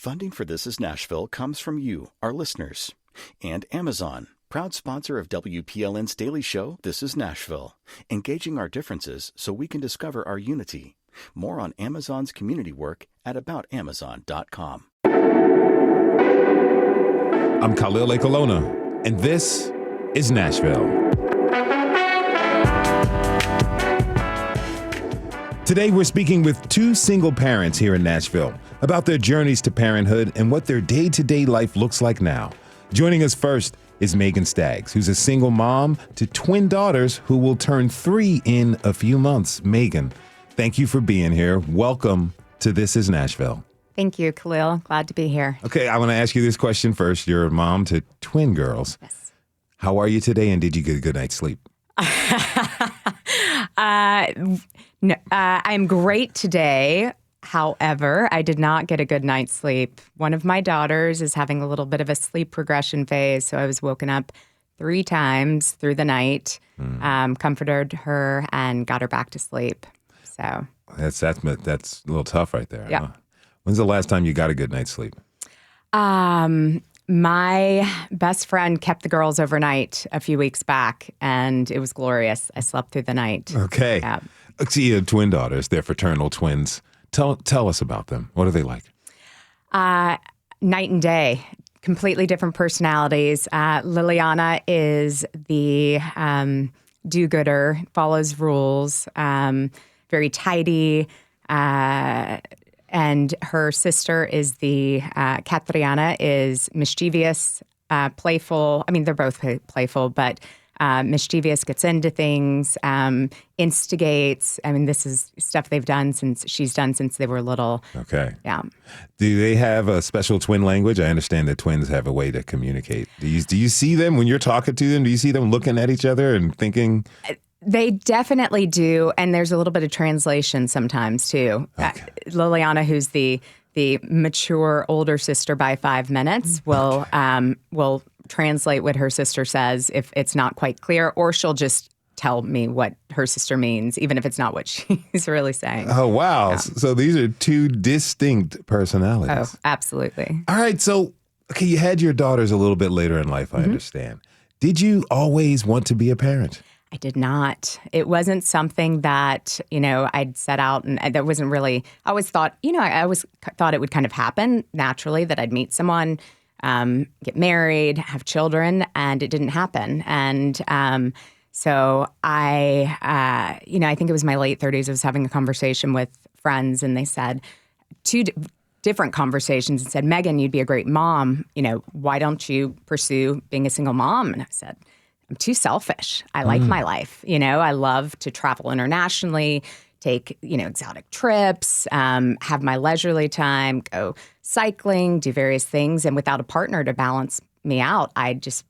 Funding for This Is Nashville comes from you, our listeners, and Amazon, proud sponsor of WPLN's daily show, This Is Nashville, engaging our differences so we can discover our unity. More on Amazon's community work at aboutamazon.com. I'm Khalil Ekolona, and this is Nashville. Today, we're speaking with two single parents here in Nashville about their journeys to parenthood and what their day-to-day life looks like now. Joining us first is Megan Staggs, who's a single mom to twin daughters who will turn 3 in a few months. Megan, thank you for being here. Welcome to This Is Nashville. Thank you, Khalil. Glad to be here. Okay, I want to ask you this question first. You're a mom to twin girls. Yes. How are you today, and did you get a good night's sleep? No, I'm great today. However, I did not get a good night's sleep. One of my daughters is having a little bit of a sleep regression phase, so I was woken up 3 times through the night, comforted her, and got her back to sleep. So That's a little tough right there. Yeah. Huh? When's the last time you got a good night's sleep? My best friend kept the girls overnight a few weeks back, and it was glorious. I slept through the night. Okay. Yeah. See, you have twin daughters. They're fraternal twins. Tell us about them. What are they like? Night and day. Completely different personalities. Liliana is the do-gooder, follows rules, very tidy, and her sister is Katherine is mischievous, playful. I mean, they're both playful, but mischievous, gets into things, instigates. I mean, this is stuff she's done since they were little. Okay. Yeah. Do they have a special twin language? I understand that twins have a way to communicate. Do you see them when you're talking to them? Do you see them looking at each other and thinking? They definitely do, and there's a little bit of translation sometimes too. Okay. Liliana, who's the mature older sister by 5 minutes, will translate what her sister says if it's not quite clear, or she'll just tell me what her sister means, even if it's not what she's really saying. Oh, wow. Yeah. So these are 2 distinct personalities. Oh, absolutely. All right. So, okay, you had your daughters a little bit later in life, I understand. Did you always want to be a parent? I did not. It wasn't something that, I'd set out, and that wasn't really, I always thought, I always thought it would kind of happen naturally, that I'd meet someone, get married, have children, and it didn't happen. And so I think it was my late 30s, I was having a conversation with friends, and they said, 2 different conversations, and said, Megan, you'd be a great mom. Why don't you pursue being a single mom? And I said, I'm too selfish. I like my life. I love to travel internationally, take, exotic trips, have my leisurely time, go cycling, do various things. And without a partner to balance me out, the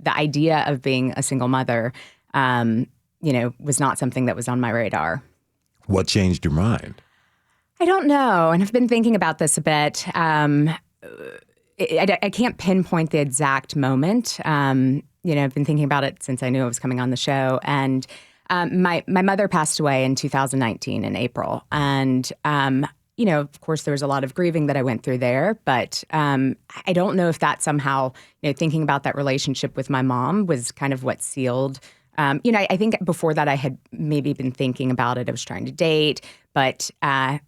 idea of being a single mother, was not something that was on my radar. What changed your mind? I don't know. And I've been thinking about this a bit. I can't pinpoint the exact moment. I've been thinking about it since I knew I was coming on the show. And my mother passed away in 2019 in April. And, of course, there was a lot of grieving that I went through there. But I don't know if that somehow, thinking about that relationship with my mom was kind of what sealed. I think before that I had maybe been thinking about it. I was trying to date. But in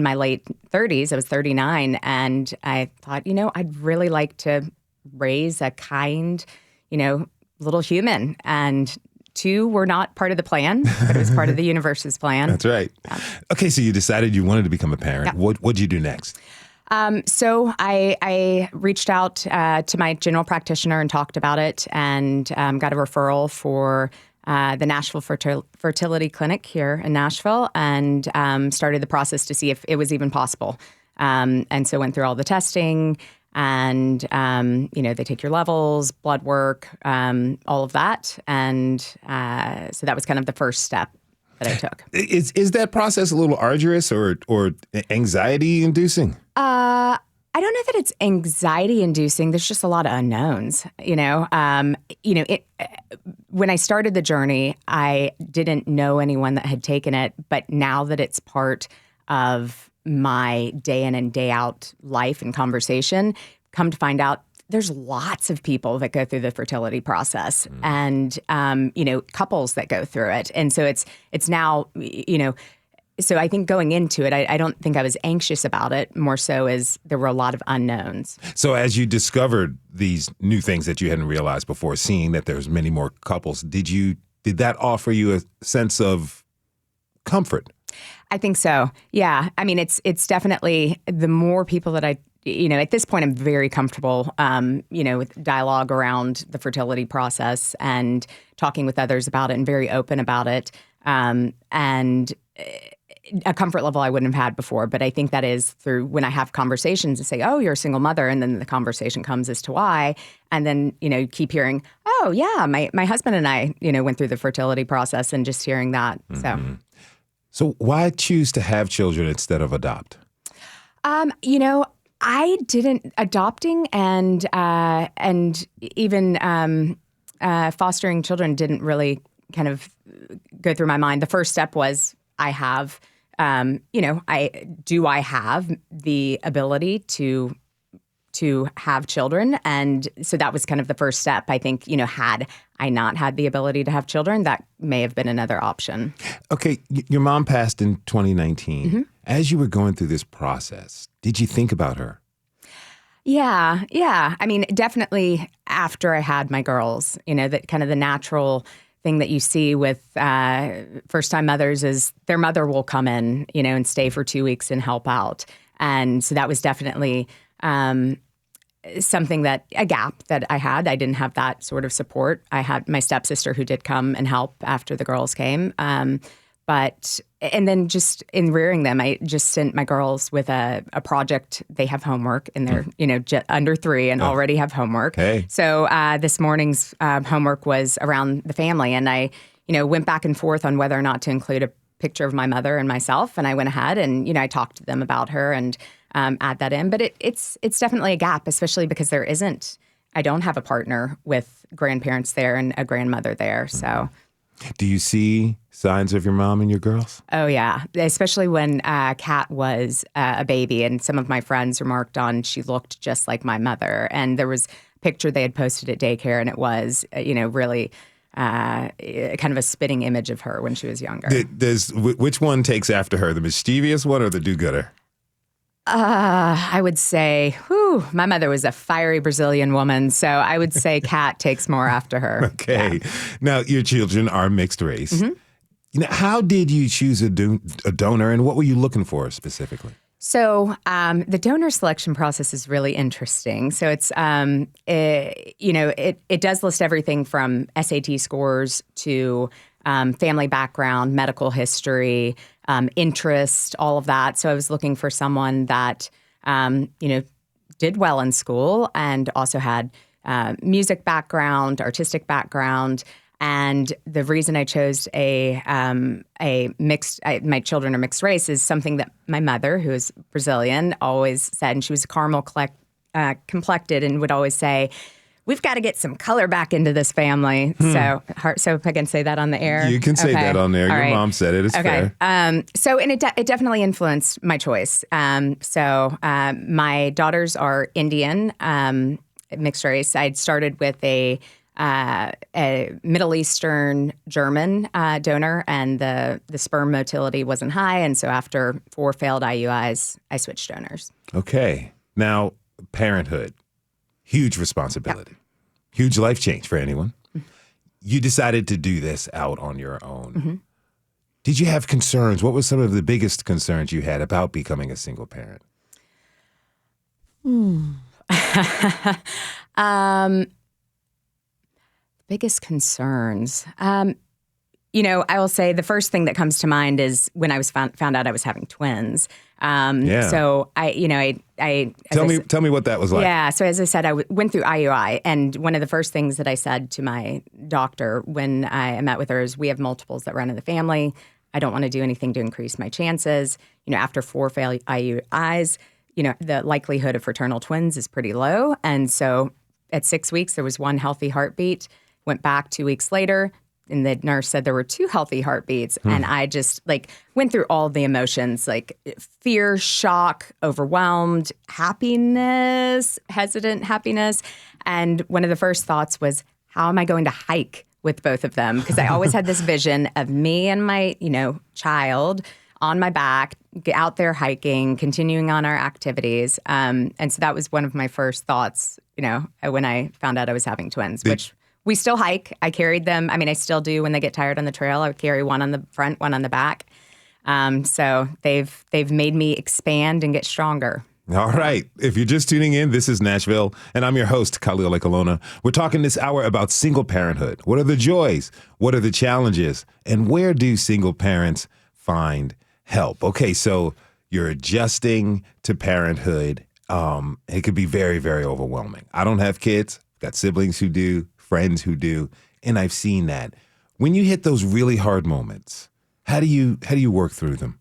my late 30s, I was 39. And I thought, I'd really like to raise a kind, little human. And 2 were not part of the plan, but it was part of the universe's plan. That's right. Okay, so you decided you wanted to become a parent. Yeah. What'd you do next? So I reached out to my general practitioner and talked about it, and got a referral for the Nashville Fertility Clinic here in Nashville, and started the process to see if it was even possible. And so went through all the testing, and they take your levels, blood work, all of that, and so that was kind of the first step that I took. Is that process a little arduous or anxiety inducing? I don't know that it's anxiety inducing. There's just a lot of unknowns, when I started the journey, I didn't know anyone that had taken it, but now that it's part of my day in and day out life and conversation, come to find out there's lots of people that go through the fertility process and, couples that go through it. And so it's now, so I think going into it, I don't think I was anxious about it, more so as there were a lot of unknowns. So as you discovered these new things that you hadn't realized before, seeing that there's many more couples, did that offer you a sense of comfort? I think so. Yeah. I mean, it's definitely the more people that at this point, I'm very comfortable, with dialogue around the fertility process and talking with others about it and very open about it. And a comfort level I wouldn't have had before. But I think that is through when I have conversations and say, oh, you're a single mother. And then the conversation comes as to why. And then, keep hearing, oh, yeah, my husband and I, went through the fertility process and just hearing that. Mm-hmm. So why choose to have children instead of adopt? I didn't adopting and even fostering children didn't really kind of go through my mind. The first step was I have the ability to have children, and so that was kind of the first step. I think had I not had the ability to have children, that may have been another option. Okay, your mom passed in 2019. Mm-hmm. As you were going through this process, did you think about her? Yeah. I mean, definitely after I had my girls, that kind of the natural thing that you see with first-time mothers is their mother will come in, and stay for 2 weeks and help out. And so that was definitely something a gap that I had. I didn't have that sort of support. I had my stepsister who did come and help after the girls came. And then just in rearing them, I just sent my girls with a project. They have homework and they're, under 3 and already have homework. Hey. So this morning's homework was around the family. And I, went back and forth on whether or not to include a picture of my mother and myself. And I went ahead and, I talked to them about her and add that in. But it's definitely a gap, especially because I don't have a partner with grandparents there and a grandmother there. So. Do you see signs of your mom and your girls? Oh, yeah. Especially when Kat was a baby, and some of my friends remarked on she looked just like my mother. And there was a picture they had posted at daycare, and it was, really kind of a spitting image of her when she was younger. Which one takes after her, the mischievous one or the do-gooder? I would say, my mother was a fiery Brazilian woman, so I would say Kat takes more after her. Okay. Yeah. Now, your children are mixed race. Mm-hmm. How did you choose a donor, and what were you looking for specifically? So the donor selection process is really interesting. So it's, it does list everything from SAT scores to family background, medical history, interest, all of that. So I was looking for someone that, did well in school and also had music background, artistic background. And the reason I chose a mixed, my children are mixed race, is something that my mother, who is Brazilian, always said, and she was caramel complected and would always say, we've got to get some color back into this fammy. So if I can say that on the air. You can say that on there. Your mom said it. It's fair. It definitely influenced my choice. My daughters are Indian, mixed race. I'd started with a Middle Eastern German donor, and the sperm motility wasn't high. And so after 4 failed IUIs, I switched donors. Okay. Now, parenthood, huge responsibility, huge life change for anyone. Mm-hmm. You decided to do this out on your own. Mm-hmm. Did you have concerns? What were some of the biggest concerns you had about becoming a single parent? Biggest concerns. I will say the first thing that comes to mind is when I was found out I was having twins. So tell me what that was like. Yeah. So as I said, I went through IUI, and one of the first things that I said to my doctor when I met with her is, we have multiples that run in the family. I don't want to do anything to increase my chances. After 4 failed IUIs, the likelihood of fraternal twins is pretty low. And so at 6 weeks, there was 1 healthy heartbeat. Went back 2 weeks later, and the nurse said there were 2 healthy heartbeats. And I just went through all the emotions, fear, shock, overwhelmed, happiness, hesitant happiness. And one of the first thoughts was, how am I going to hike with both of them? Because I always had this vision of me and my, child on my back, out there hiking, continuing on our activities. And so that was one of my first thoughts, when I found out I was having twins, which we still hike. I carried them. I mean, I still do when they get tired on the trail. I would carry one on the front, one on the back. So they've made me expand and get stronger. All right. If you're just tuning in, this is Nashville, and I'm your host, Khalil Ekalona. We're talking this hour about single parenthood. What are the joys? What are the challenges? And where do single parents find help? Okay, so you're adjusting to parenthood. It could be very, very overwhelming. I don't have kids. Got siblings who do, friends who do, and I've seen that. When you hit those really hard moments, how do you work through them?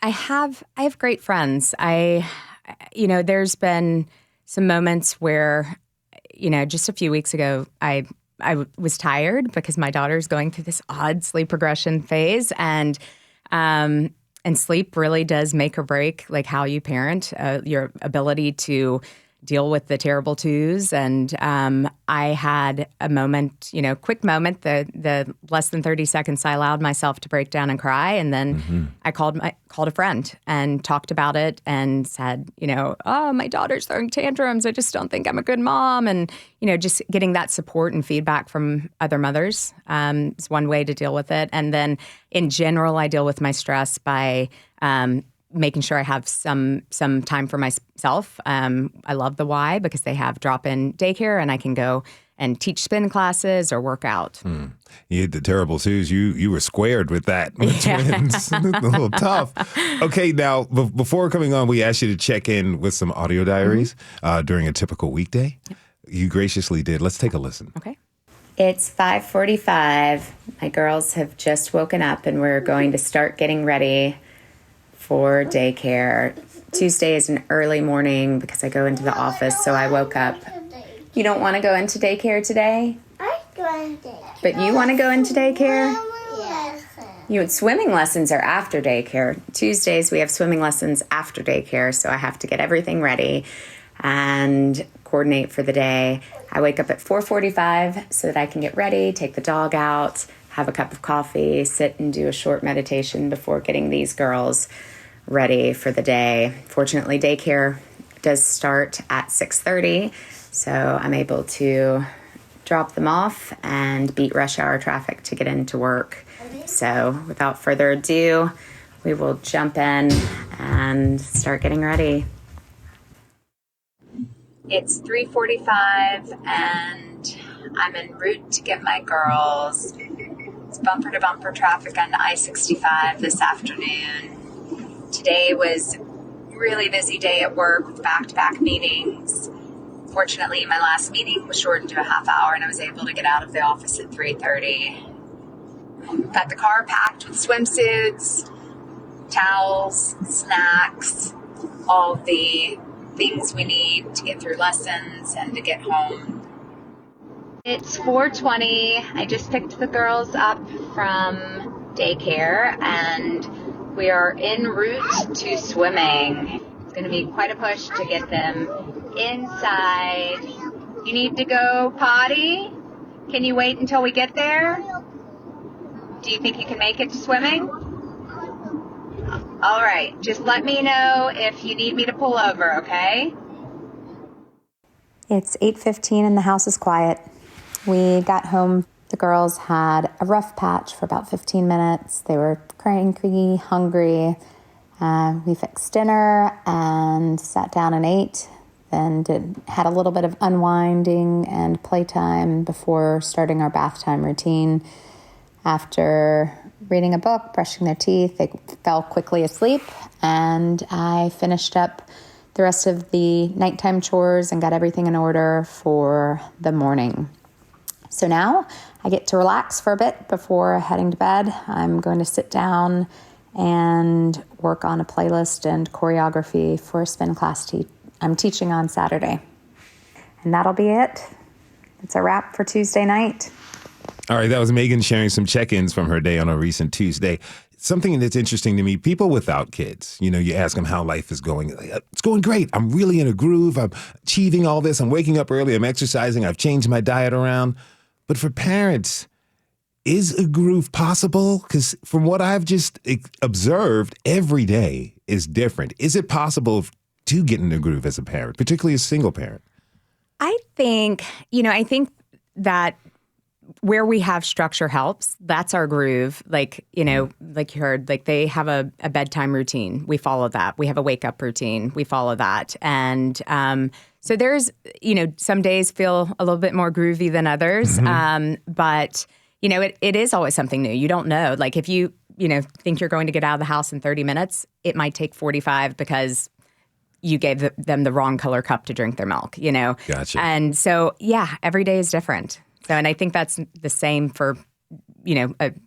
I have great friends. There's been some moments where, just a few weeks ago, I was tired because my daughter's going through this odd sleep regression phase, and sleep really does make or break how you parent, your ability to deal with the terrible twos. And I had a moment, quick moment, the less than 30 seconds, I allowed myself to break down and cry. And then I called a friend and talked about it and said, oh, my daughter's throwing tantrums. I just don't think I'm a good mom. And, just getting that support and feedback from other mothers is one way to deal with it. And then in general, I deal with my stress by making sure I have some time for myself. I love the Y because they have drop-in daycare, and I can go and teach spin classes or work out. You had the terrible twos. You were squared with that with twins. A little tough. Okay, now, before coming on, we asked you to check in with some audio diaries during a typical weekday. Yep. You graciously did. Let's take a listen. Okay. It's 5:45. My girls have just woken up, and we're going to start getting ready for daycare. Tuesday is an early morning because I go into the office, so I woke up. You don't want to go into daycare today? I go into daycare. But you want to go into daycare? Yes. Swimming lessons are after daycare. Tuesdays we have swimming lessons after daycare, so I have to get everything ready and coordinate for the day. I wake up at 4:45 so that I can get ready, take the dog out, have a cup of coffee, sit and do a short meditation before getting these girls ready for the day. Fortunately, daycare does start at 6:30, so I'm able to drop them off and beat rush hour traffic to get into work. So without further ado, we will jump in and start getting ready. It's 3:45 and I'm en route to get my girls. It's bumper to bumper traffic on I-65 this afternoon. Today was a really busy day at work with back-to-back meetings. Fortunately, my last meeting was shortened to a half hour and I was able to get out of the office at 3:30. Got the car packed with swimsuits, towels, snacks, all the things we need to get through lessons and to get home. It's 4:20. I just picked the girls up from daycare and we are en route to swimming. It's going to be quite a push to get them inside. You need to go potty? Can you wait until we get there? Do you think you can make it to swimming? All right, just let me know if you need me to pull over, okay? It's 8:15 and the house is quiet. We got home. The girls had a rough patch for about 15 minutes. They were cranky, hungry. We fixed dinner and sat down and ate. Then had a little bit of unwinding and playtime before starting our bath time routine. After reading a book, brushing their teeth, they fell quickly asleep, and I finished up the rest of the nighttime chores and got everything in order for the morning. So now I get to relax for a bit before heading to bed. I'm going to sit down and work on a playlist and choreography for a spin class I'm teaching on Saturday. And that'll be it. it's a wrap for Tuesday night. All right, that was Megan sharing some check-ins from her day on a recent Tuesday. Something that's interesting to me, people without kids, you ask them how life is going. It's going great. I'm really in a groove. I'm achieving all this. I'm waking up early. I'm exercising. I've changed my diet around. But for parents, is a groove possible? Because from what I've just observed, every day is different. Is it possible to get in a groove as a parent, particularly a single parent? I think that where we have structure helps. That's our groove. Like you heard, like they have a bedtime routine. We follow that. We have a wake up routine. We follow that. And so there's, some days feel a little bit more groovy than others. But, it is always something new. You don't know. Like if you, think you're going to get out of the house in 30 minutes, it might take 45 because you gave them the wrong color cup to drink their milk, Gotcha. And so, every day is different. So, and I think that's the same for,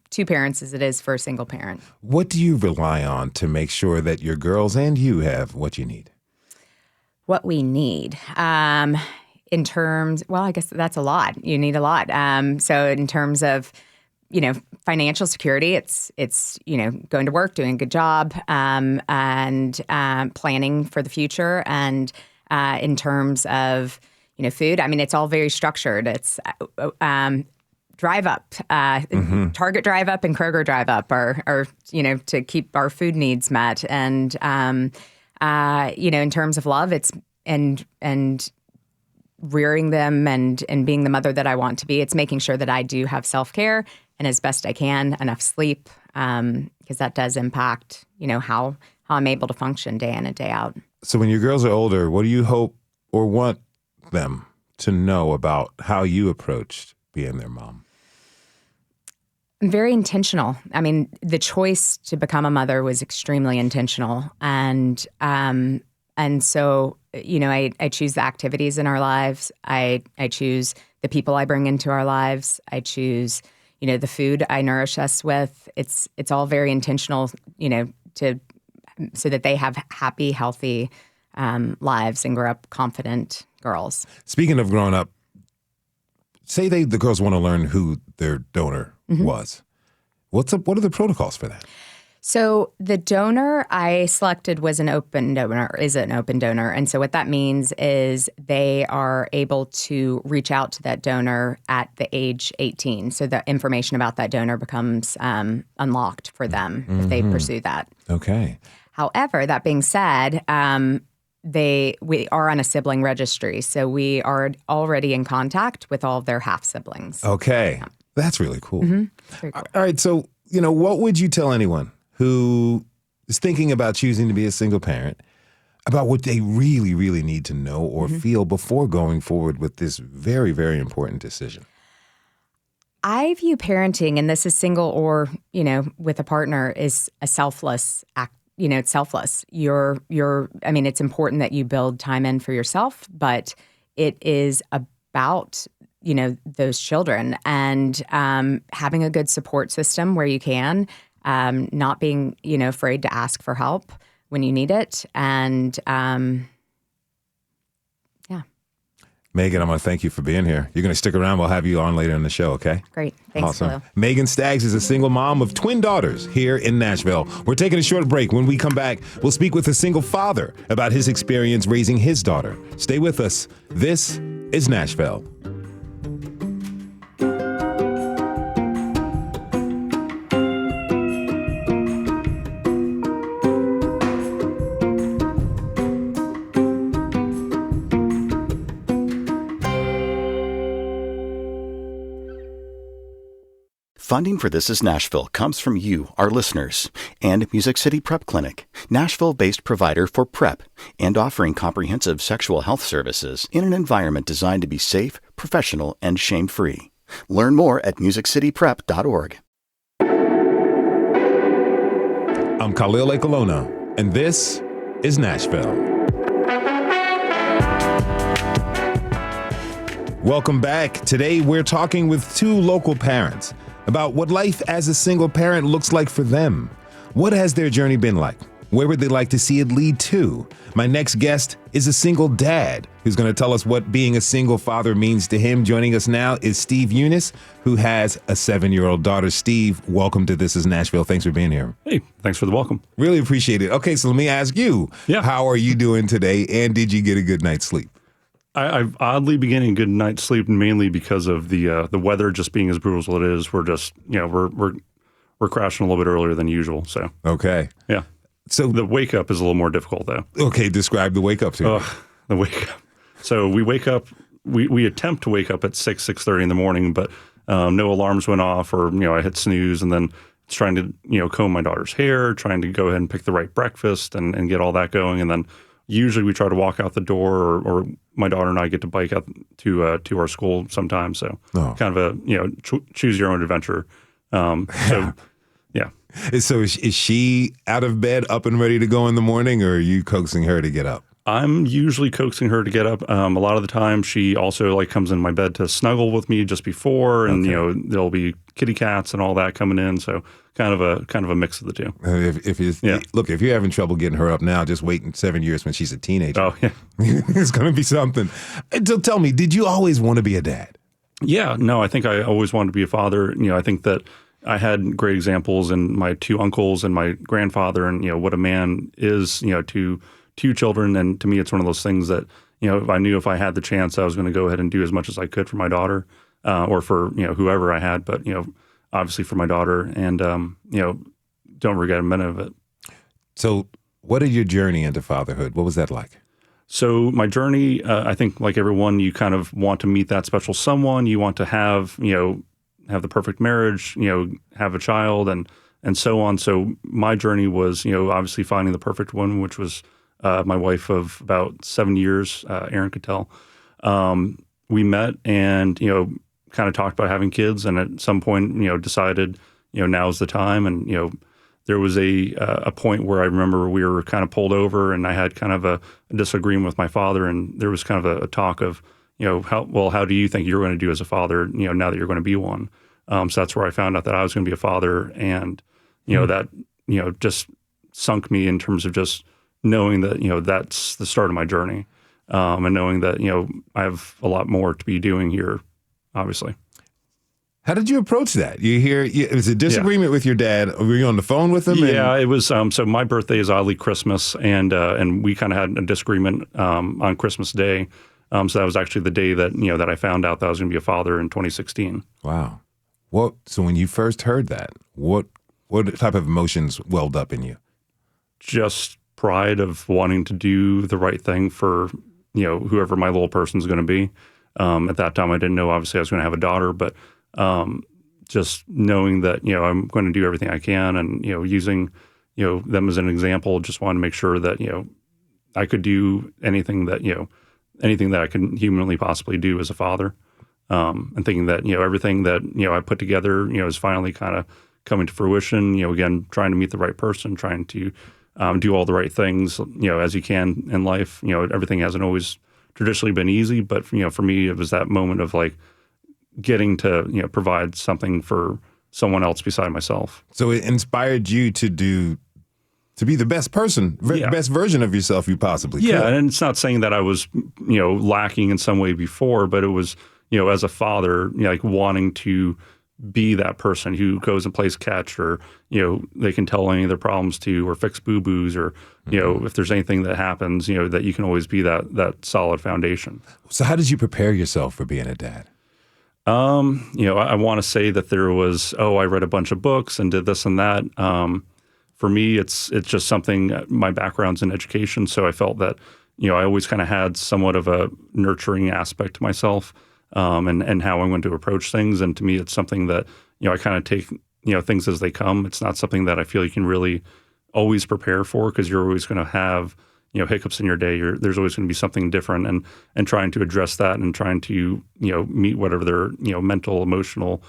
two parents as it is for a single parent. What do you rely on to make sure that your girls and you have what you need? What we need. In terms, I guess that's a lot. You need a lot. So in terms of, financial security, it's going to work, doing a good job, and planning for the future. And in terms of, food, it's all very structured. It's drive up, Target drive up and Kroger drive up are to keep our food needs met. And, in terms of love, it's and rearing them and being the mother that I want to be. It's making sure that I do have self-care and as best I can, enough sleep, because that does impact, how I'm able to function day in and day out. So when your girls are older, what do you hope or want them to know about how you approached being their mom? I'm very intentional. The choice to become a mother was extremely intentional. And so, I choose the activities in our lives. I choose the people I bring into our lives. I choose, the food I nourish us with. It's all very intentional, so that they have happy, healthy lives and grow up confident girls. Speaking of growing up, say the girls want to learn who their donor was. What are the protocols for that? So the donor I selected is an open donor. And so what that means is they are able to reach out to that donor at the age 18. So the information about that donor becomes unlocked for them if they pursue that. Okay. However, that being said, we are on a sibling registry. So we are already in contact with all of their half-siblings. Okay. That's really cool. Very cool. All right. So, what would you tell anyone who is thinking about choosing to be a single parent about what they really, really need to know or feel before going forward with this very, very important decision? I view parenting, and this is single or, with a partner, is a selfless act. It's selfless. It's important that you build time in for yourself, but it is about, those children and having a good support system where you can, not being, afraid to ask for help when you need it. And Megan, I'm going to thank you for being here. You're going to stick around. We'll have you on later in the show, okay? Great. Thanks, awesome. Khalil. Megan Staggs is a single mom of twin daughters here in Nashville. We're taking a short break. When we come back, we'll speak with a single father about his experience raising his daughter. Stay with us. This is Nashville. Funding for This is Nashville comes from you, our listeners, and Music City Prep Clinic, Nashville-based provider for PrEP and offering comprehensive sexual health services in an environment designed to be safe, professional, and shame-free. Learn more at musiccityprep.org. I'm Khalil Ekalona, and this is Nashville. Welcome back. Today, we're talking with two local parents about what life as a single parent looks like for them. What has their journey been like? Where would they like to see it lead to? My next guest is a single dad who's going to tell us what being a single father means to him. Joining us now is Steve Younes, who has a 7-year-old daughter. Steve, welcome to This Is Nashville. Thanks for being here. Hey, thanks for the welcome. Really appreciate it. Okay, so let me ask you, how are you doing today, and did you get a good night's sleep? I've oddly been getting a good night's sleep, mainly because of the weather just being as brutal as it is. We're just, we're crashing a little bit earlier than usual. So okay, yeah. So the wake up is a little more difficult, though. Okay, describe the wake up to me. The wake up. So we wake up. We attempt to wake up at 6:30 in the morning, but no alarms went off, or I hit snooze, and then it's trying to comb my daughter's hair, trying to go ahead and pick the right breakfast and get all that going, and then. Usually we try to walk out the door, or my daughter and I get to bike out to our school sometimes. So kind of a choose your own adventure. So yeah. So is she out of bed, up and ready to go in the morning, or are you coaxing her to get up? I'm usually coaxing her to get up. A lot of the time, she also comes in my bed to snuggle with me just before, and there'll be kitty cats and all that coming in. So kind of a mix of the two. If you're having trouble getting her up now, just wait in 7 years when she's a teenager. Oh yeah, it's going to be something. So tell me, did you always want to be a dad? Yeah, no, I think I always wanted to be a father. I think that I had great examples in my 2 uncles and my grandfather, and what a man is, to 2 children. And to me, it's one of those things that, I knew if I had the chance, I was going to go ahead and do as much as I could for my daughter, or for, whoever I had, but, obviously for my daughter, and, don't regret a minute of it. So what is your journey into fatherhood? What was that like? So my journey, I think like everyone, you kind of want to meet that special someone. You want to have the perfect marriage, have a child, and so on. So my journey was, obviously finding the perfect one, which was my wife of about 7 years, Erin Cattell. We met and, kind of talked about having kids, and at some point, decided, now's the time. And, there was a point where I remember we were kind of pulled over, and I had kind of a disagreement with my father, and there was kind of a talk of, how do you think you're going to do as a father, now that you're going to be one? So that's where I found out that I was going to be a father, and, that, just sunk me in terms of just knowing that, that's the start of my journey, and knowing that, I have a lot more to be doing here, obviously. How did you approach that? It was a disagreement with your dad. Were you on the phone with him? Yeah, it was. So my birthday is oddly Christmas, and we kind of had a disagreement on Christmas Day. So that was actually the day that that I found out that I was going to be a father in 2016. Wow. So when you first heard that, what type of emotions welled up in you? Just pride of wanting to do the right thing for whoever my little person's going to be. At that time, I didn't know obviously I was going to have a daughter, but just knowing that I'm going to do everything I can, and using them as an example, just wanted to make sure that I could do anything that I can humanly possibly do as a father, and thinking that everything that I put together is finally kind of coming to fruition. Again, trying to meet the right person, trying to do all the right things as you can in life. Everything hasn't always traditionally been easy, but for me, it was that moment of getting to provide something for someone else beside myself. So it inspired you to be the best person, best version of yourself you possibly could. Yeah, and it's not saying that I was lacking in some way before, but it was as a father wanting to be that person who goes and plays catch, or they can tell any of their problems to, or fix boo-boos, or if there's anything that happens, that you can always be that solid foundation. So how did you prepare yourself for being a dad? I want to say that there was, I read a bunch of books and did this and that. For me, it's just something, my background's in education, so I felt that, I always kind of had somewhat of a nurturing aspect to myself, and how I'm going to approach things. And to me, it's something that, I kind of take, things as they come. It's not something that I feel you can really always prepare for, because you're always going to have hiccups in your day. There's always going to be something different, and trying to address that, and trying to meet whatever their mental, emotional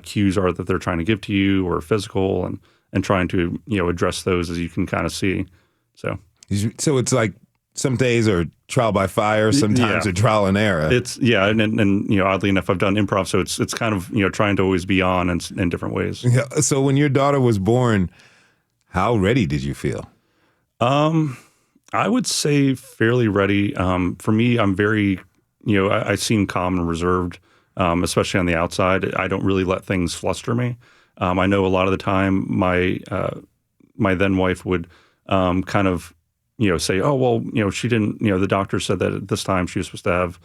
cues are that they're trying to give to you, or physical, and trying to address those as you can kind of see. So it's like some days are trial by fire, sometimes are trial and error. It's and oddly enough, I've done improv, so it's kind of trying to always be on in different ways. Yeah. So when your daughter was born, how ready did you feel? I would say fairly ready. For me, I'm very, I seem calm and reserved, especially on the outside. I don't really let things fluster me. I know a lot of the time my then wife would kind of, say, oh, well, she didn't, the doctor said that at this time she was supposed to have,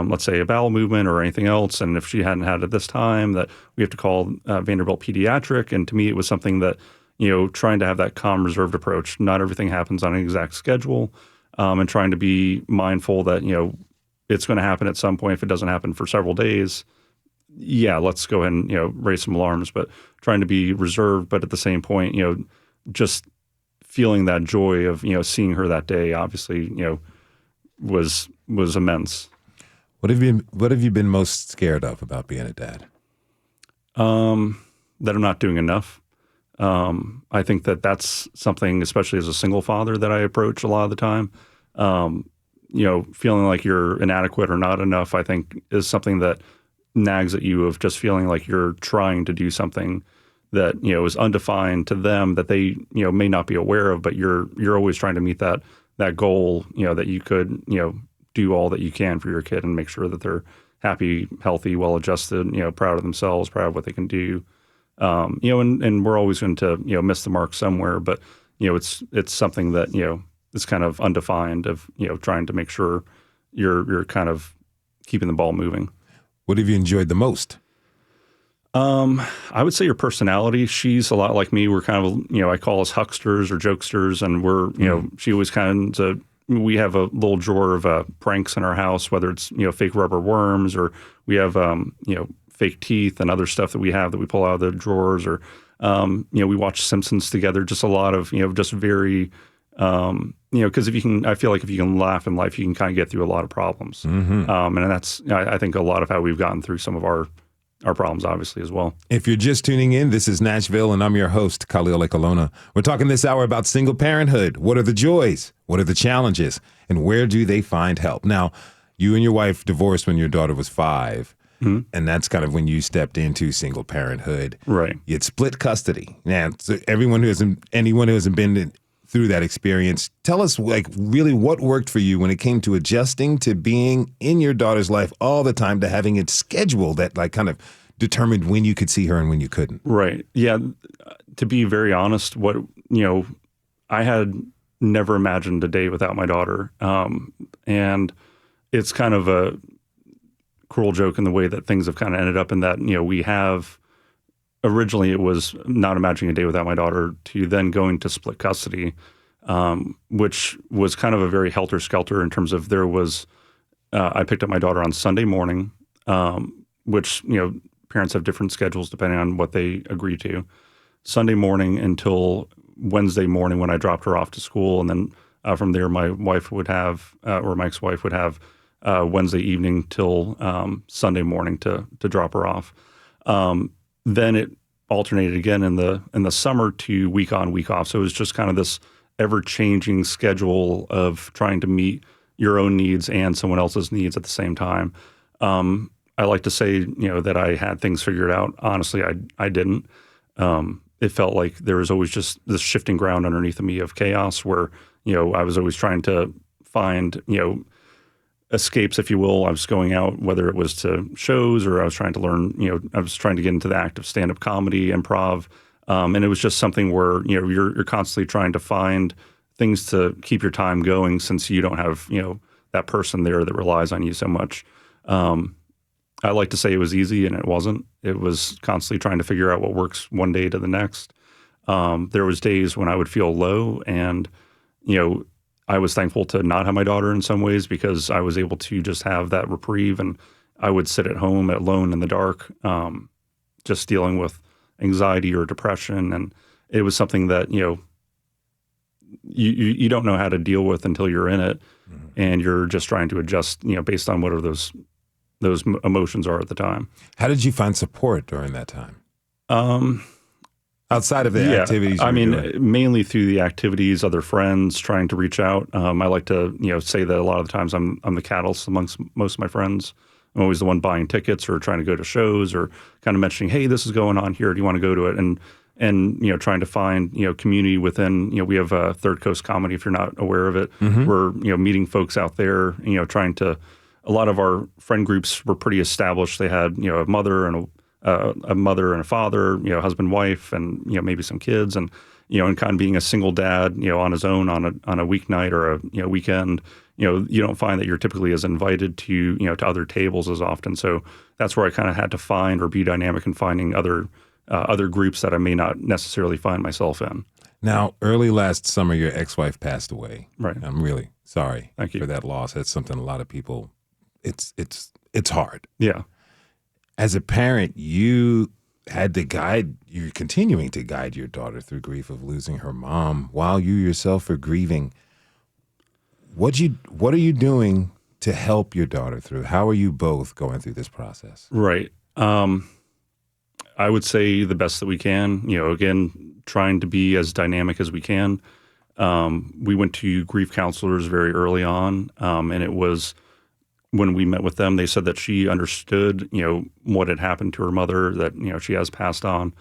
let's say, a bowel movement or anything else. And if she hadn't had it this time, that we have to call Vanderbilt Pediatric. And to me, it was something that, trying to have that calm, reserved approach. Not everything happens on an exact schedule, and trying to be mindful that, it's going to happen at some point. If it doesn't happen for several days, let's go ahead and, raise some alarms, but trying to be reserved. But at the same point, just feeling that joy of, seeing her that day, obviously, was immense. What have you been most scared of about being a dad? That I'm not doing enough. I think that that's something, especially as a single father, that I approach a lot of the time. Feeling like you're inadequate or not enough, I think, is something that nags at you, of just feeling like you're trying to do something that, is undefined to them, that they, may not be aware of, but you're always trying to meet that goal, that you could, do all that you can for your kid and make sure that they're happy, healthy, well-adjusted, proud of themselves, proud of what they can do. And we're always going to, miss the mark somewhere, but, it's something that, is kind of undefined, of, trying to make sure you're kind of keeping the ball moving. What have you enjoyed the most? I would say your personality. She's a lot like me. We're kind of, I call us hucksters or jokesters, and we're, she always kind of, we have a little drawer of pranks in our house, whether it's, fake rubber worms, or we have, fake teeth and other stuff that we pull out of the drawers, or, we watch Simpsons together. Just a lot of, just very, because I feel like if you can laugh in life, you can kind of get through a lot of problems. Mm-hmm. And that's, I think, a lot of how we've gotten through some of our problems, obviously, as well. If you're just tuning in, this is Nashville, and I'm your host, Khalil Ekalona. We're talking this hour about single parenthood. What are the joys? What are the challenges? And where do they find help? Now, you and your wife divorced when your daughter was 5, mm-hmm. and that's kind of when you stepped into single parenthood. Right. You had split custody. Now, so anyone who hasn't been through that experience, tell us, really what worked for you when it came to adjusting to being in your daughter's life all the time, to having it scheduled that kind of determined when you could see her and when you couldn't. Right. Yeah. To be very honest, I had never imagined a day without my daughter. And it's kind of a cruel joke in the way that things have kind of ended up, in that, we have, originally it was not imagining a day without my daughter, to then going to split custody, which was kind of a very helter-skelter in terms of, there was, I picked up my daughter on Sunday morning, which, parents have different schedules depending on what they agree to. Sunday morning until Wednesday morning when I dropped her off to school. And then from there, my wife would have, or my ex-wife would have, Wednesday evening till Sunday morning to drop her off. Then it alternated again in the summer to week on, week off. So it was just kind of this ever-changing schedule of trying to meet your own needs and someone else's needs at the same time. I like to say, that I had things figured out. Honestly, I didn't. It felt like there was always just this shifting ground underneath of me of chaos, where, I was always trying to find, escapes, if you will. I was going out, whether it was to shows, or I was trying to learn, I was trying to get into the act of stand-up comedy, improv. And it was just something where, you're constantly trying to find things to keep your time going, since you don't have, that person there that relies on you so much. I like to say it was easy, and it wasn't. It was constantly trying to figure out what works one day to the next. There was days when I would feel low, and, I was thankful to not have my daughter in some ways, because I was able to just have that reprieve, and I would sit at home alone in the dark, just dealing with anxiety or depression. And it was something that, you don't know how to deal with until you're in it, mm-hmm. and you're just trying to adjust, based on whatever those emotions are at the time. How did you find support during that time? Outside of the activities? Mainly through the activities, other friends, trying to reach out. I like to, say that a lot of the times I'm the catalyst amongst most of my friends. I'm always the one buying tickets or trying to go to shows, or kind of mentioning, hey, this is going on here. Do you want to go to it? And and trying to find community within. We have Third Coast Comedy, if you're not aware of it. We're meeting folks out there. Trying to. A lot of our friend groups were pretty established. They had a mother and a father, husband, wife, and maybe some kids, and kind of being a single dad, on his own on a weeknight or a weekend. You don't find that you're typically as invited to to other tables as often. So that's where I kind of had to find or be dynamic in finding other groups that I may not necessarily find myself in. Now, early last summer, your ex-wife passed away. Right. I'm really sorry Thank you for that loss. That's something a lot of people. It's hard. Yeah. As a parent, you had to you're continuing to guide your daughter through grief of losing her mom while you yourself are grieving. What are you doing to help your daughter through? How are you both going through this process? Right. I would say the best that we can, again, trying to be as dynamic as we can. We went to grief counselors very early on, and it was when we met with them, they said that she understood, what had happened to her mother, that, she has passed on,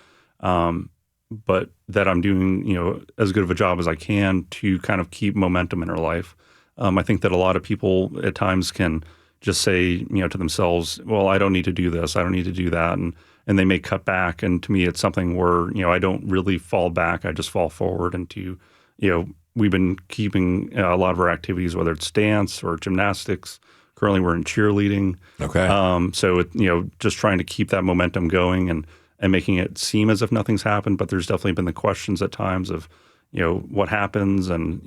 but that I'm doing, as good of a job as I can to kind of keep momentum in her life. I think that a lot of people at times can just say, to themselves, well, I don't need to do this, I don't need to do that, and they may cut back. And to me, it's something where, I don't really fall back, I just fall forward into, we've been keeping a lot of our activities, whether it's dance or gymnastics. Currently, we're in cheerleading. Okay. So, just trying to keep that momentum going and making it seem as if nothing's happened. But there's definitely been the questions at times of, what happens. And,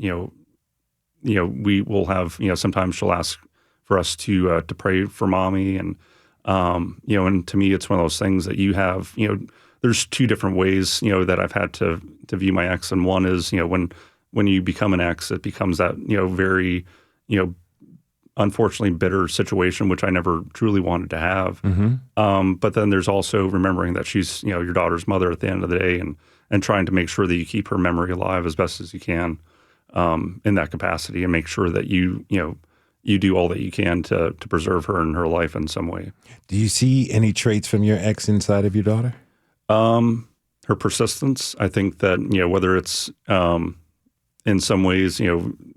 we will have, sometimes she'll ask for us to pray for mommy. And, and to me, it's one of those things that you have, there's two different ways, that I've had to view my ex. And one is, when you become an ex, it becomes that, very, unfortunately bitter situation, which I never truly wanted to have. But then there's also remembering that she's, your daughter's mother at the end of the day, and trying to make sure that you keep her memory alive as best as you can in that capacity, and make sure that you do all that you can to preserve her and her life in some way. Do you see any traits from your ex inside of your daughter? Her persistence. I think that, whether it's in some ways,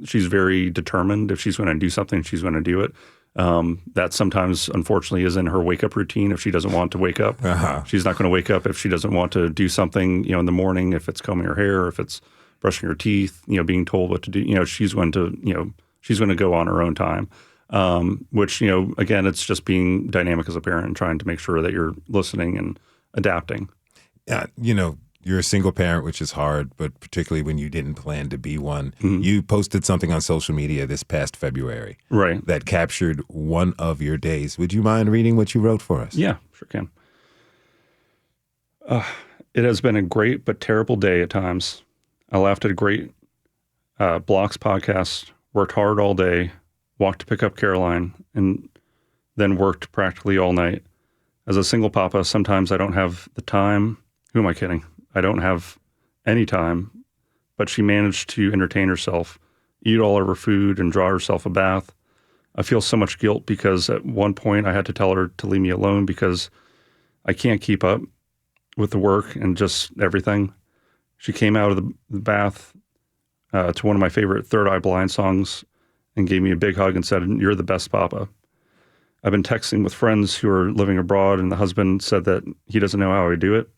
she's very determined. If she's going to do something, she's going to do it. That sometimes, unfortunately, is in her wake-up routine. If she doesn't want to wake up, she's not going to wake up. If she doesn't want to do something, in the morning, if it's combing her hair, if it's brushing her teeth, being told what to do, she's going to go on her own time. Which, again, it's just being dynamic as a parent and trying to make sure that you're listening and adapting. Yeah, you're a single parent, which is hard, but particularly when you didn't plan to be one. You posted something on social media this past February, right, that captured one of your days. Would you mind reading what you wrote for us? Yeah, sure can. It has been a great but terrible day at times. I laughed at a great Blocks podcast, worked hard all day, walked to pick up Caroline, and then worked practically all night. As a single papa, sometimes I don't have the time. Who am I kidding? I don't have any time, but she managed to entertain herself, eat all of her food, and draw herself a bath. I feel so much guilt because at one point I had to tell her to leave me alone because I can't keep up with the work and just everything. She came out of the bath to one of my favorite Third Eye Blind songs and gave me a big hug and said, "You're the best papa." I've been texting with friends who are living abroad, and the husband said that he doesn't know how I do it.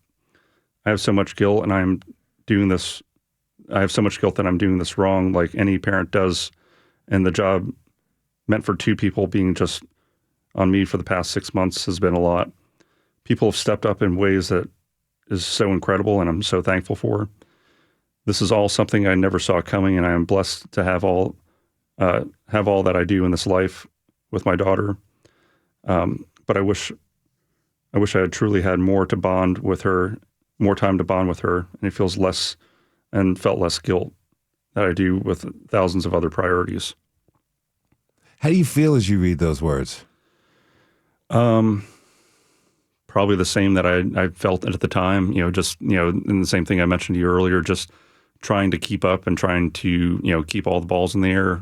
I have so much guilt, and I have so much guilt that I'm doing this wrong, like any parent does. And the job meant for two people being just on me for the past 6 months has been a lot. People have stepped up in ways that is so incredible, and I'm so thankful for. This is all something I never saw coming, and I am blessed to have all that I do in this life with my daughter. But I wish I had truly had more time to bond with her, and it feels less and felt less guilt that I do with thousands of other priorities. How do you feel as you read those words? Probably the same that I felt at the time, and the same thing I mentioned to you earlier, just trying to keep up and trying to, keep all the balls in the air.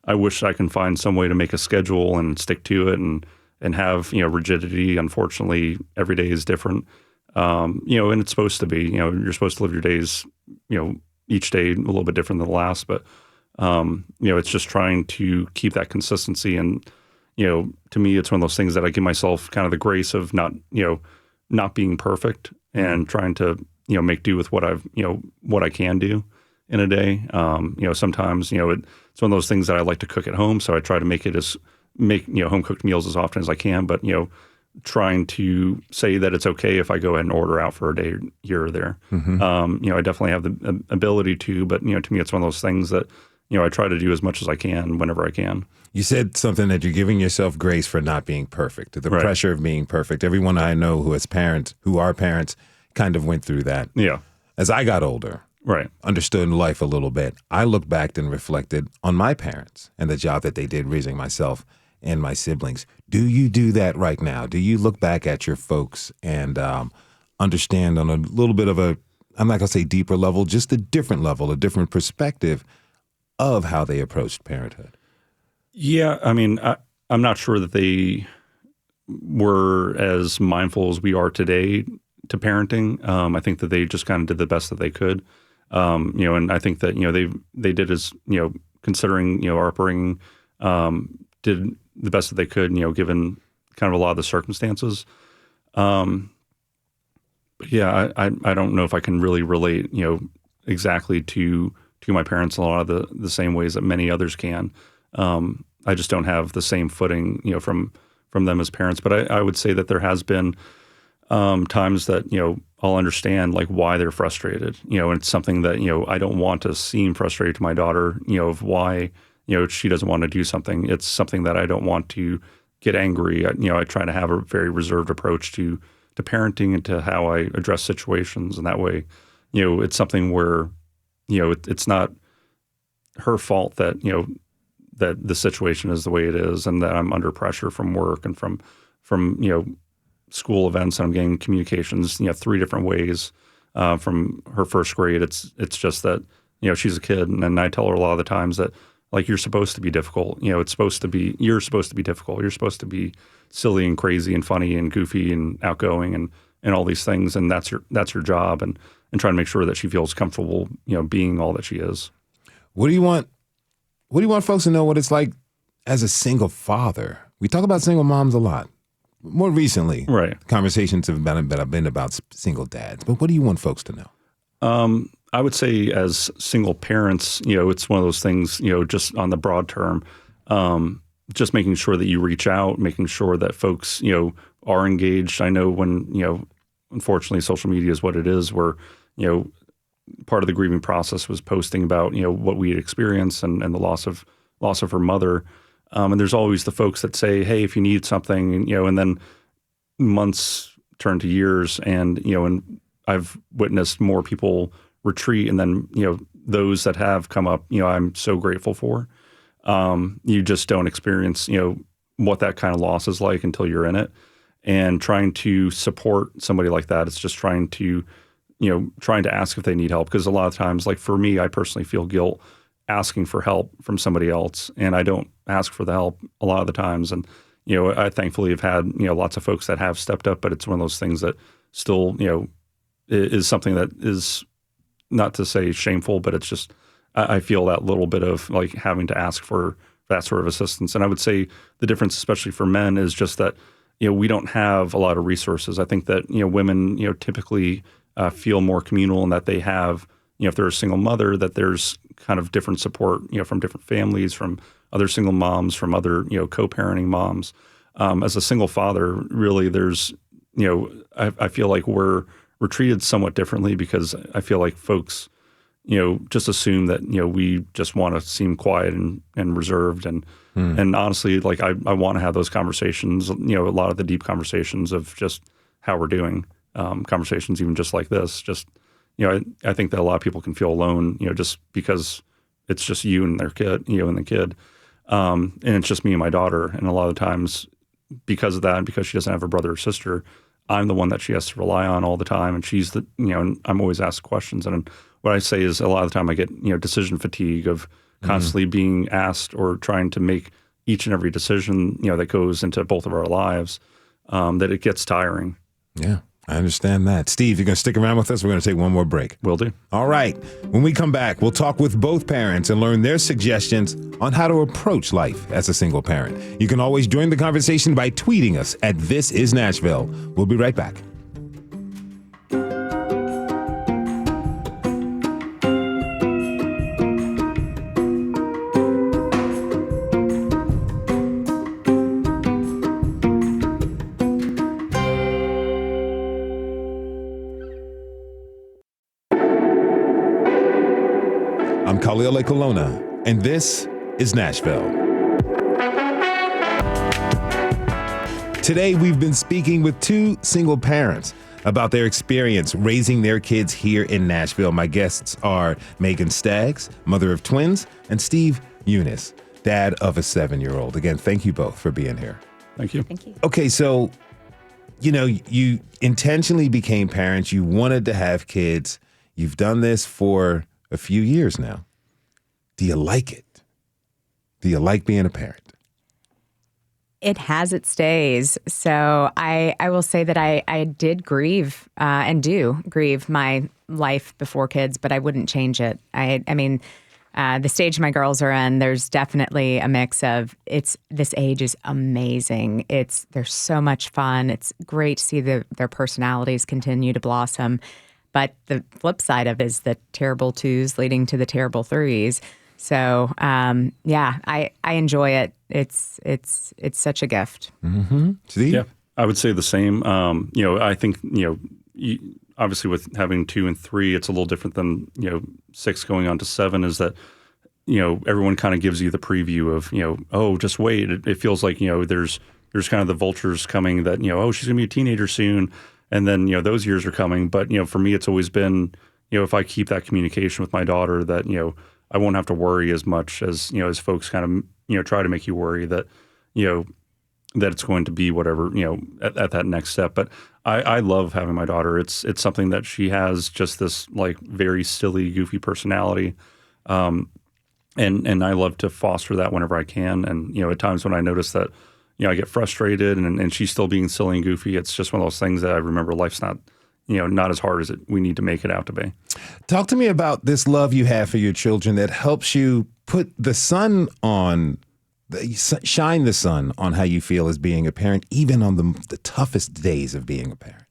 I wish I can find some way to make a schedule and stick to it and have, rigidity. Unfortunately, every day is different. And it's supposed to be, you're supposed to live your days, each day a little bit different than the last, but, it's just trying to keep that consistency. And, to me, it's one of those things that I give myself kind of the grace of not being perfect and trying to, make do with what what I can do in a day. Sometimes, it's one of those things that I like to cook at home. So I try to make home cooked meals as often as I can, but, trying to say that it's okay if I go ahead and order out for a day here or there. I definitely have the ability to, but, to me, it's one of those things that, I try to do as much as I can whenever I can. You said something that you're giving yourself grace for not being perfect, the Right. pressure of being perfect. Everyone I know who are parents kind of went through that. Yeah. As I got older, Right. understood life a little bit, I looked back and reflected on my parents and the job that they did raising myself and my siblings. Do you do that right now? Do you look back at your folks and understand on a little bit of I'm not going to say deeper level, just a different level, a different perspective of how they approached parenthood? Yeah. I mean, I'm not sure that they were as mindful as we are today to parenting. I think that they just kind of did the best that they could. And I think that, they did as, considering, our upbringing, did the best that they could, given kind of a lot of the circumstances. But yeah, I don't know if I can really relate, exactly to my parents in a lot of the same ways that many others can. I just don't have the same footing, from them as parents. But I would say that there has been times that, I'll understand like why they're frustrated, and it's something that, I don't want to seem frustrated to my daughter, of why, she doesn't want to do something. It's something that I don't want to get angry. I try to have a very reserved approach to parenting and to how I address situations. And that way, it's something where, it's not her fault that, that the situation is the way it is and that I'm under pressure from work and from school events, and I'm getting communications, 3 different ways from her first grade. It's just that, she's a kid, and I tell her a lot of the times that, like, you're supposed to be difficult. You're supposed to be difficult. You're supposed to be silly and crazy and funny and goofy and outgoing and all these things, and that's your job, and trying to make sure that she feels comfortable, being all that she is. What do you want folks to know what it's like as a single father? We talk about single moms a lot. More recently, Right. Conversations have been about single dads. But what do you want folks to know? I would say as single parents, it's one of those things, just on the broad term, just making sure that you reach out, making sure that folks, are engaged. I know when, unfortunately, social media is what it is, where, part of the grieving process was posting about, what we had experienced and the loss of her mother. And there's always the folks that say, hey, if you need something, and then months turn to years, and, and I've witnessed more people retreat, and then, those that have come up, I'm so grateful for. You just don't experience, what that kind of loss is like until you're in it. And trying to support somebody like that, it's just trying to ask if they need help. Because a lot of times, like for me, I personally feel guilt asking for help from somebody else, and I don't ask for the help a lot of the times. And, I thankfully have had, lots of folks that have stepped up, but it's one of those things that still, is something that is not to say shameful, but it's just, I feel that little bit of like having to ask for that sort of assistance. And I would say the difference, especially for men, is just that, we don't have a lot of resources. I think that, women, typically feel more communal, and that they have, if they're a single mother, that there's kind of different support, from different families, from other single moms, from other, co-parenting moms. As a single father, really, there's, I feel like we're treated somewhat differently, because I feel like folks, just assume that, we just want to seem quiet and reserved. And honestly, like I want to have those conversations, a lot of the deep conversations of just how we're doing, conversations even just like this. Just, I think that a lot of people can feel alone, just because it's just you and their kid, and the kid. And it's just me and my daughter. And a lot of times, because of that, and because she doesn't have a brother or sister, I'm the one that she has to rely on all the time. And she's the, and I'm always asked questions. And what I say is, a lot of the time I get, decision fatigue of constantly being asked or trying to make each and every decision, that goes into both of our lives, that it gets tiring. Yeah. I understand that. Steve, you're going to stick around with us? We're going to take one more break. Will do. All right. When we come back, we'll talk with both parents and learn their suggestions on how to approach life as a single parent. You can always join the conversation by tweeting us at This Is Nashville. We'll be right back. I'm Khalil Colonna, and this is Nashville. Today, we've been speaking with two single parents about their experience raising their kids here in Nashville. My guests are Megan Staggs, mother of twins, and Steve Younes, dad of a 7-year-old. Again, thank you both for being here. Thank you. Thank you. Okay, so, you intentionally became parents. You wanted to have kids. You've done this for a few years now. Do you like it? Do you like being a parent? It has its days. So I will say that I did grieve and do grieve my life before kids, but I wouldn't change it. I mean, the stage my girls are in, there's definitely a mix of this age is amazing. They're so much fun. It's great to see their personalities continue to blossom. But the flip side of it is the terrible 2s leading to the terrible 3s. So, I enjoy it. It's such a gift. Mm-hmm. Steve? Yeah, I would say the same. I think, obviously with having 2 and 3, it's a little different than, 6 going on to 7 is that, everyone kind of gives you the preview of, just wait. It feels like, there's kind of the vultures coming that, she's going to be a teenager soon. And then, those years are coming. But, for me, it's always been, if I keep that communication with my daughter that, I won't have to worry as much as, as folks kind of, try to make you worry that, that it's going to be whatever, at that next step. But I love having my daughter. It's something that she has just this like very silly, goofy personality. And I love to foster that whenever I can. And, at times when I notice that, I get frustrated and she's still being silly and goofy, it's just one of those things that I remember life's not as hard as we need to make it out to be. Talk to me about this love you have for your children that helps you put the sun on, shine the sun on how you feel as being a parent, even on the toughest days of being a parent.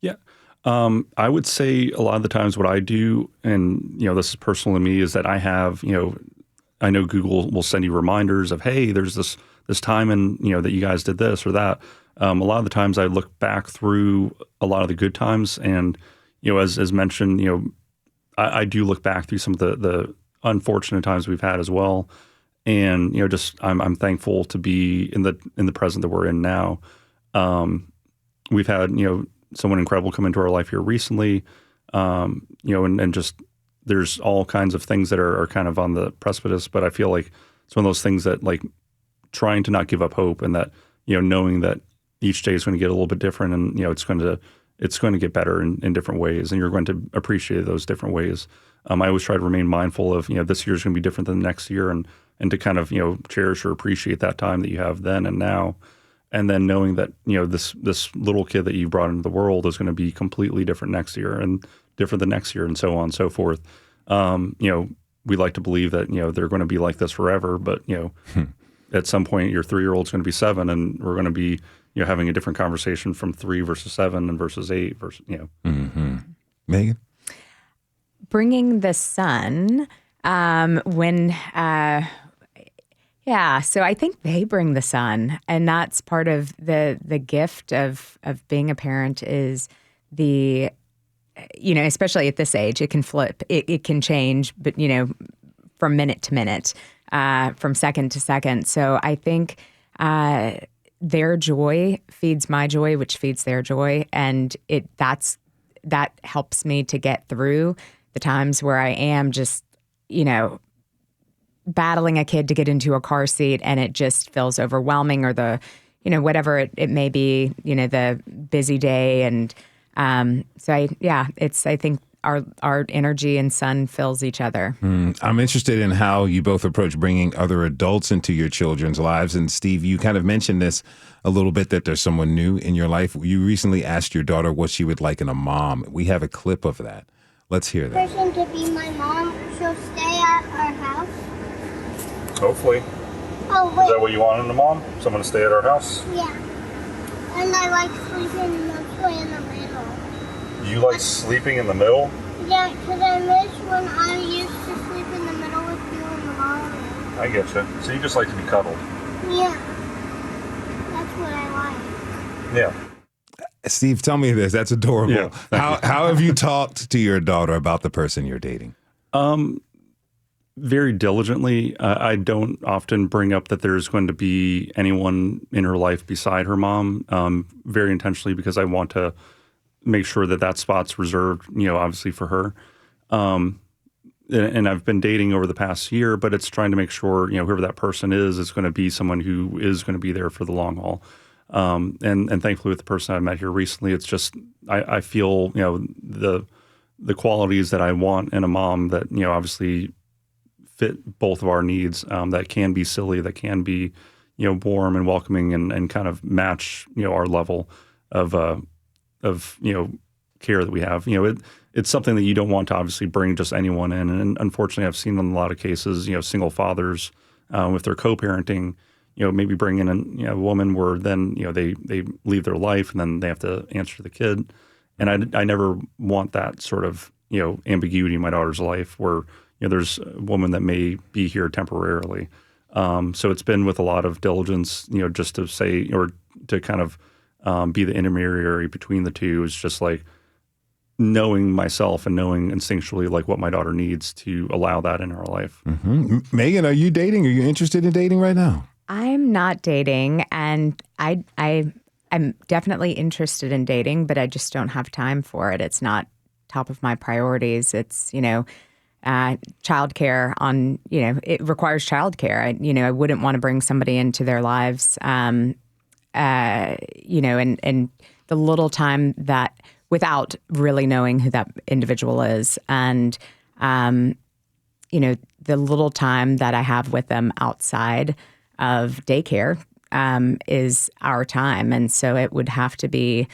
Yeah. I would say a lot of the times what I do, and, this is personal to me, is that I have, I know Google will send you reminders of, hey, there's this time and, that you guys did this or that. A lot of the times I look back through a lot of the good times and, as mentioned, I do look back through some of the unfortunate times we've had as well. And, just I'm thankful to be in the present that we're in now. We've had, someone incredible come into our life here recently, and just there's all kinds of things that are kind of on the precipice. But I feel like it's one of those things that like trying to not give up hope and that, knowing that each day is going to get a little bit different and, it's going to get better in different ways and you're going to appreciate those different ways. I always try to remain mindful of, this year's going to be different than the next year and to kind of, cherish or appreciate that time that you have then and now. And then knowing that, this little kid that you brought into the world is going to be completely different next year and different the next year and so on and so forth. We like to believe that, they're going to be like this forever, but, at some point your 3-year-old's going to be 7 and we're going to be, having a different conversation from 3 versus 7 and versus 8 versus, Mm-hmm. Megan? Bringing the sun, so I think they bring the sun, and that's part of the gift of being a parent is the, especially at this age, it can flip, it can change, but, from minute to minute, from second to second. So I think their joy feeds my joy, which feeds their joy, and that helps me to get through the times where I am just, battling a kid to get into a car seat and it just feels overwhelming or whatever it may be, the busy day. And I think our energy and sun fills each other. I'm interested in how you both approach bringing other adults into your children's lives. And Steve, you kind of mentioned this a little bit, that there's someone new in your life. You recently asked your daughter what she would like in a mom. We have a clip of that. Let's hear that. Person to be my mom, she'll stay at our house. Hopefully. Oh, wait. Is that what you want in a mom? Someone to stay at our house? Yeah. And I like sleeping mostly in the middle. You like sleeping in the middle? Yeah, because I miss when I used to sleep in the middle with you and Mom. I get you. So you just like to be cuddled? Yeah. That's what I like. Yeah. Steve, tell me this. That's adorable. Yeah, how have you talked to your daughter about the person you're dating? Very diligently. I don't often bring up that there's going to be anyone in her life beside her mom, very intentionally, because I want to make sure that that spot's reserved, obviously for her. And I've been dating over the past year, but it's trying to make sure, whoever that person is going to be someone who is going to be there for the long haul. And thankfully with the person I met here recently, it's just, I feel, the qualities that I want in a mom that, obviously fit both of our needs, that can be silly, that can be, warm and welcoming and kind of match, our level of care that we have. It's something that you don't want to obviously bring just anyone in. And unfortunately, I've seen in a lot of cases, single fathers with their co-parenting, maybe bring in a woman where then, they leave their life and then they have to answer the kid. And I never want that sort of, ambiguity in my daughter's life where, there's a woman that may be here temporarily. So it's been with a lot of diligence, just to say, or to kind of be the intermediary between the two, is just like knowing myself and knowing instinctually like what my daughter needs to allow that in her life. Mm-hmm. Megan, are you dating? Are you interested in dating right now? I'm not dating, and I'm definitely interested in dating, but I just don't have time for it. It's not top of my priorities. It's, childcare it requires childcare. I wouldn't want to bring somebody into their lives, and the little time that without really knowing who that individual is. And, the little time that I have with them outside of daycare is our time. And so it would have to be,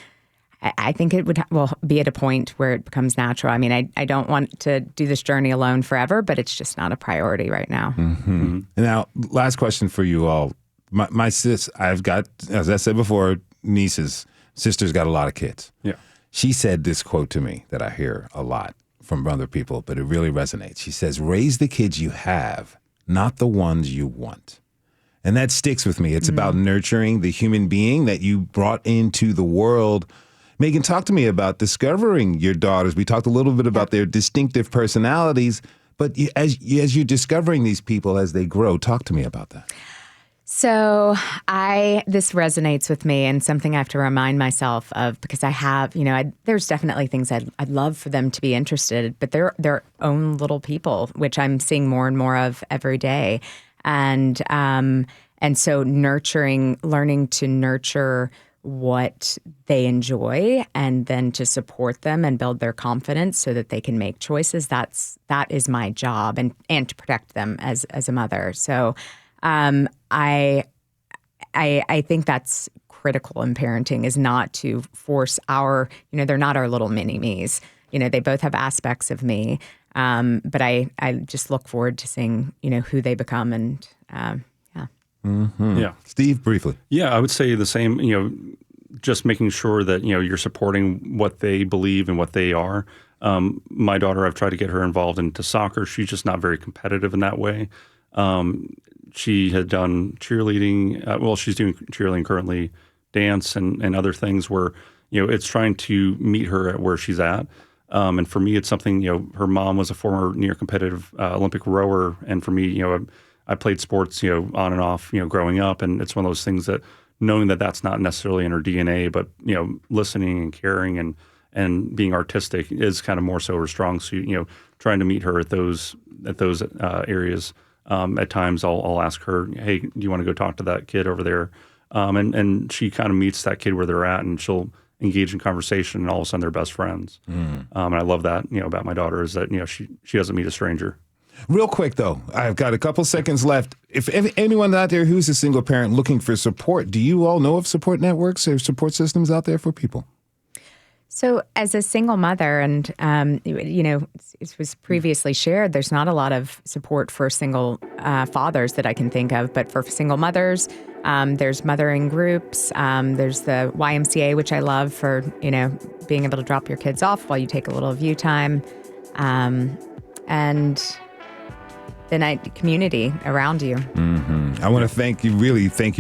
I think it would be at a point where it becomes natural. I mean, I don't want to do this journey alone forever, but it's just not a priority right now. Mm-hmm. Now, last question for you all. My sis, I've got, as I said before, nieces, sister's got a lot of kids. Yeah. She said this quote to me that I hear a lot from other people, but it really resonates. She says, raise the kids you have, not the ones you want. And that sticks with me. It's about nurturing the human being that you brought into the world. Megan, talk to me about discovering your daughters. We talked a little bit about their distinctive personalities, but as you're discovering these people as they grow, talk to me about that. So this resonates with me, and something I have to remind myself of, because I have, there's definitely things I'd love for them to be interested, but they're their own little people, which I'm seeing more and more of every day. And so learning to nurture what they enjoy, and then to support them and build their confidence so that they can make choices. That is my job, and to protect them as a mother. So I think that's critical in parenting, is not to force they're not our little mini me's. They both have aspects of me, but I just look forward to seeing who they become, and yeah. Mm-hmm. Yeah. Steve, briefly. Yeah, I would say the same, just making sure that, you're supporting what they believe and what they are. My daughter, I've tried to get her involved into soccer. She's just not very competitive in that way. She had done cheerleading. She's doing cheerleading currently, dance and other things where, it's trying to meet her at where she's at. And for me, it's something, her mom was a former near competitive Olympic rower. And for me, I played sports, on and off, growing up. And it's one of those things that knowing that that's not necessarily in her DNA, but, listening and caring and being artistic is kind of more so her strong suit, trying to meet her at those areas. At times I'll ask her, hey, do you want to go talk to that kid over there? And she kind of meets that kid where they're at, and she'll engage in conversation, and all of a sudden they're best friends. And I love that, about my daughter, is that, she doesn't meet a stranger. Real quick, though, I've got a couple seconds left. If anyone out there who's a single parent looking for support, do you all know of support networks or support systems out there for people? So as a single mother, and, it was previously shared, there's not a lot of support for single fathers that I can think of, but for single mothers, there's mothering groups. There's the YMCA, which I love for, being able to drop your kids off while you take a little view time. And the night community around you. I want to thank you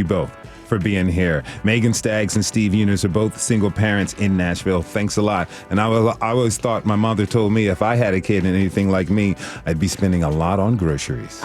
both for being here. Megan Staggs and Steve Younes are both single parents in Nashville. Thanks a lot. And I always thought, my mother told me, if I had a kid and anything like me, I'd be spending a lot on groceries.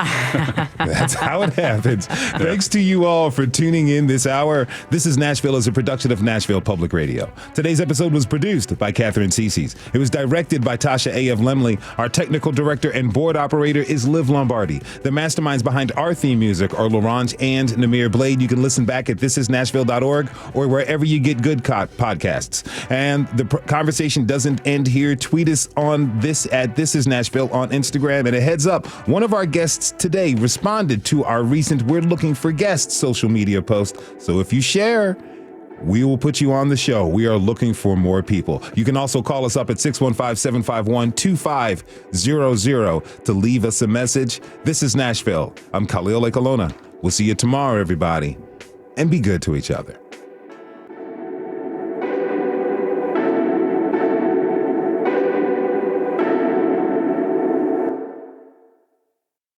That's how it happens. Thanks to you all for tuning in this hour. This is Nashville is a production of Nashville Public Radio. Today's episode was produced by Katherine Ceicys. It was directed by Tasha A.F. Lemley. Our technical director and board operator is Liv Lombardi. The masterminds behind our theme music are Laurent and Namir Blade. You can listen back at thisisnashville.org or wherever you get good podcasts. And the conversation doesn't end here. Tweet us on this at This Is Nashville on Instagram. And a heads up, one of our guests today responded to our recent We're Looking for Guests social media post. So if you share, we will put you on the show. We are looking for more people. You can also call us up at 615-751-2500 to leave us a message. This is Nashville. I'm Khalil Ekalona. We'll see you tomorrow, everybody. And be good to each other.